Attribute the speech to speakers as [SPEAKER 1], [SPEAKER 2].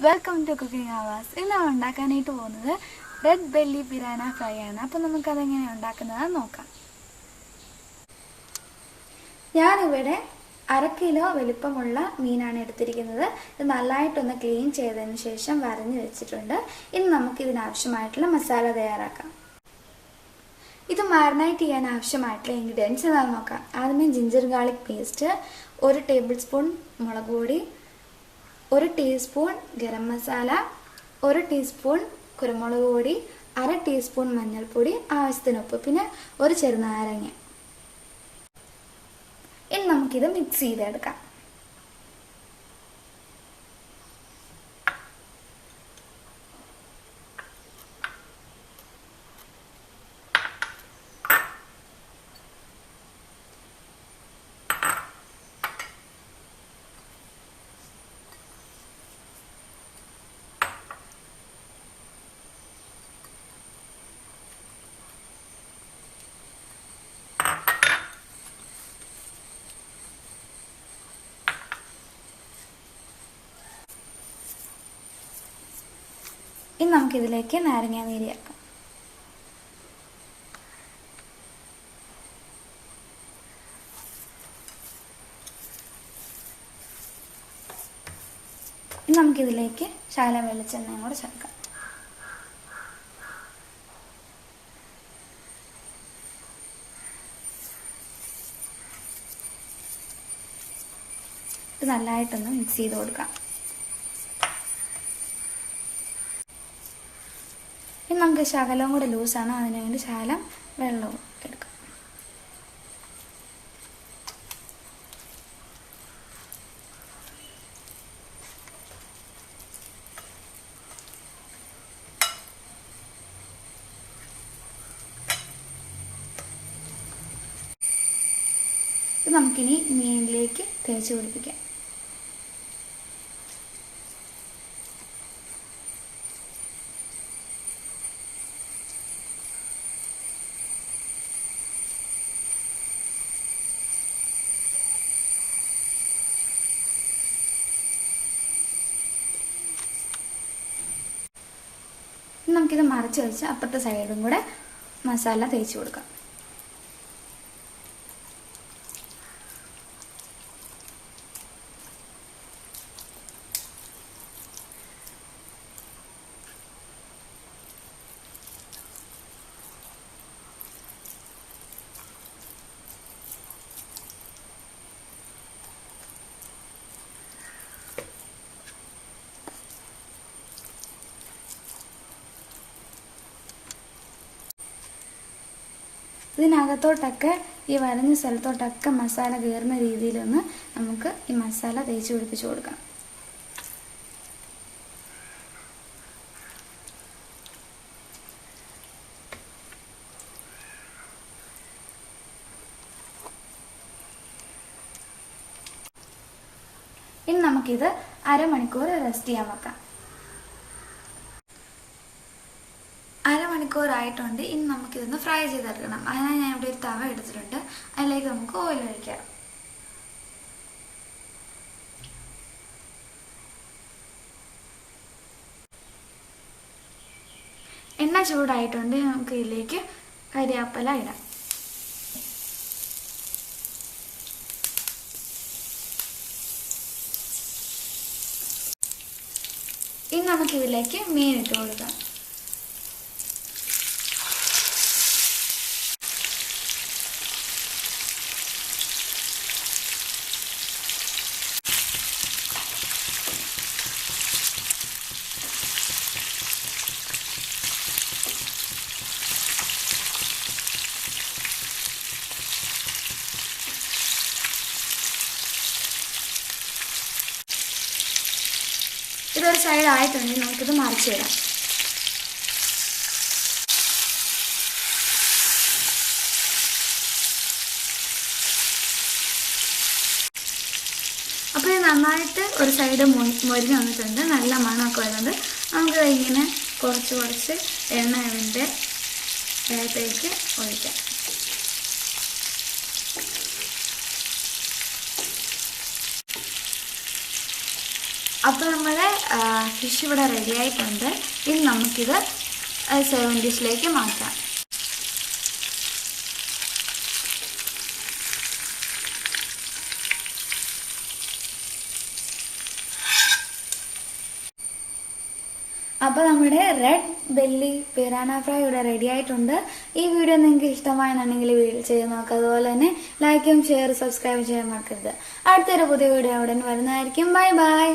[SPEAKER 1] Welcome to cooking hours. ഇന്ന് നമ്മൾ ഉണ്ടാക്കാനായിട്ട് പോകുന്നത് റെഡ് ബെല്ലി പിരാന ഫ്രൈ ആണ്. അപ്പോൾ നമുക്കതെങ്ങനെയാണ് ഉണ്ടാക്കുന്നത് നോക്കാം. ഞാനിവിടെ 1/2 കിലോ വലിപ്പമുള്ള മീനാണ് എടുത്തിരിക്കുന്നത്. ഇത് നല്ലതായിട്ടൊന്ന് ക്ലീൻ ചെയ്തതിന് ശേഷം വരഞ്ഞ് വെച്ചിട്ടുണ്ട്. ഇനി നമുക്കിതിനാവശ്യമായിട്ടുള്ള മസാല തയ്യാറാക്കാം. ഇത് മാരിനേറ്റ് ചെയ്യാൻ ആവശ്യമായിട്ടുള്ള ഇൻഗ്രീഡിയൻസ് എന്താണെന്ന് നോക്കാം. ആദ്യമേ ginger garlic paste, 1 table spoon മുളക് പൊടി, 1 ടീസ്പൂൺ ഗരം മസാല, 1 ടീസ്പൂൺ കുരുമുളക് പൊടി, 1/2 ടീസ്പൂൺ മഞ്ഞൾപ്പൊടി, ആവശ്യത്തിന് ഉപ്പ്, പിന്നെ 1 ചെറുനാരങ്ങ. ഇനി നമുക്കിത് മിക്സ് ചെയ്തെടുക്കാം. ഇനി നമുക്കിതിലേക്ക് നാരങ്ങ നീര് ചേർക്കാം. ഇനി നമുക്കിതിലേക്ക് ശകലം വെളിച്ചെണ്ണയും കൂടെ ചേർക്കാം. ഇത് നല്ലതായിട്ടൊന്ന് മിക്സ് ചെയ്ത് കൊടുക്കാം. ഇനി നമുക്ക് ശകലവും കൂടെ ലൂസാണ്, അതിനുവേണ്ടി ശകലം വെള്ളവും എടുക്കാം. ഇത് നമുക്കിനി മീനിലേക്ക് തേച്ച് പിടിപ്പിക്കാം. നമുക്കിത് മറച്ച് വെച്ച് അപ്പുറത്തെ സൈഡും കൂടെ മസാല തേച്ച് കൊടുക്കാം. ഇതിനകത്തോട്ടൊക്കെ ഈ വരഞ്ഞ സ്ഥലത്തോട്ടൊക്കെ മസാല കയറുന്ന രീതിയിലൊന്ന് നമുക്ക് ഈ മസാല തേച്ച് പിടിപ്പിച്ച് കൊടുക്കാം. ഇനി നമുക്കിത് 1/2 മണിക്കൂർ റെസ്റ്റ് ചെയ്യാൻ വെക്കാം. 1/2 മണിക്കൂറായിട്ടുണ്ട്. ഇനി നമുക്കിതൊന്ന് ഫ്രൈ ചെയ്തെടുക്കണം. അതിനായി ഞാൻ ഇവിടെ ഒരു തവ എടുത്തിട്ടുണ്ട്. അതിലേക്ക് നമുക്ക് ഓയിൽ ഒഴിക്കാം. എണ്ണ ചൂടായിട്ടുണ്ട്. നമുക്ക് ഇതിലേക്ക് കരിയാപ്പല ഇടാം. ഇനി നമുക്കിതിലേക്ക് മീൻ ഇട്ട് കൊടുക്കാം. ഇതൊരു സൈഡ് ആയിട്ടുണ്ടെങ്കിൽ നമുക്കിത് മറിച്ചിടാം. അപ്പോൾ ഇത് നന്നായിട്ട് ഒരു സൈഡ് മൊരിഞ്ഞ് വന്നിട്ടുണ്ട്. നല്ല മണമൊക്കെ വരുന്നത്. നമുക്കിത് ഇങ്ങനെ കുറച്ച് എണ്ണ ഇതിൻ്റെ അകത്തേക്ക് ഒഴിക്കാം. അപ്പോൾ നമ്മുടെ ഫിഷ് ഇവിടെ റെഡി ആയിട്ടുണ്ട്. ഇനി നമുക്കിത് സെർവിങ് ഡിഷിലേക്ക് മാറ്റാം. അപ്പോൾ നമ്മുടെ റെഡ് ബെല്ലി പിറാന ഫ്രൈ ഇവിടെ റെഡി ആയിട്ടുണ്ട്. ഈ വീഡിയോ നിങ്ങൾക്ക് ഇഷ്ടമായെന്നുണ്ടെങ്കിൽ വീഡിയോ ചെയ്ത് നോക്കുക. അതുപോലെ തന്നെ ലൈക്കും ഷെയർ സബ്സ്ക്രൈബ് ചെയ്യാൻ മറക്കരുത്. അടുത്തൊരു പുതിയ വീഡിയോ ഉടൻ വരുന്നതായിരിക്കും. Bye bye.